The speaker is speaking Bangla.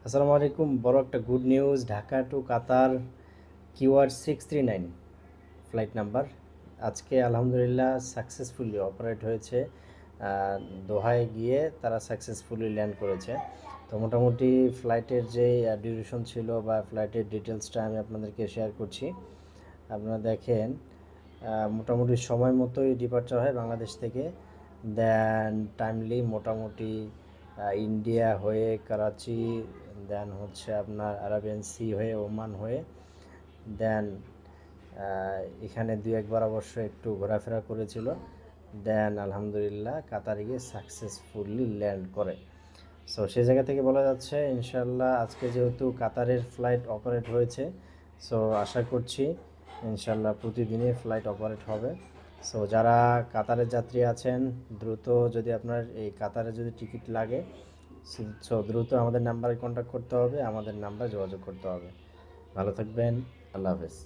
আসসালামু আলাইকুম। বড় একটা গুড নিউজ, ঢাকা টু কাতার QR639 ফ্লাইট নাম্বার আজকে আলহামদুলিল্লাহ সাকসেসফুলি অপারেট হয়েছে। দোহায় গিয়ে তারা সাকসেসফুলি ল্যান্ড করেছে। তো মোটামুটি ফ্লাইটের যে ডিউরেশন ছিল বা ফ্লাইটের ডিটেলসটা আমি আপনাদেরকে শেয়ার করছি। আপনারা দেখেন, মোটামুটি সময় মতোই ডিপার্চার হয় বাংলাদেশ থেকে। দেন টাইমলি মোটামুটি ইন্ডিয়া হয়ে করাচি, দেন হচ্ছে আপনার আরাবিয়ান সি হয়ে ওমান হয়ে, দেন এখানে দু একবার অবশ্য একটু ঘোরাফেরা করেছিল। দেন আলহামদুলিল্লাহ কাতারে গিয়ে সাকসেসফুলি ল্যান্ড করে। সো সেই জায়গা থেকে বলা যাচ্ছে ইনশাল্লাহ আজকে যেহেতু কাতারের ফ্লাইট অপারেট হয়েছে, সো আশা করছি ইনশাল্লাহ প্রতিদিনই ফ্লাইট অপারেট হবে। সো যারা কাতারের যাত্রী আছেন, দ্রুত যদি আপনার এই কাতারে যদি টিকিট লাগে, সো দ্রুত আমাদের নাম্বারে কন্ট্যাক্ট করতে হবে, আমাদের নাম্বারে যোগাযোগ করতে হবে। ভালো থাকবেন। আল্লাহ হাফেজ।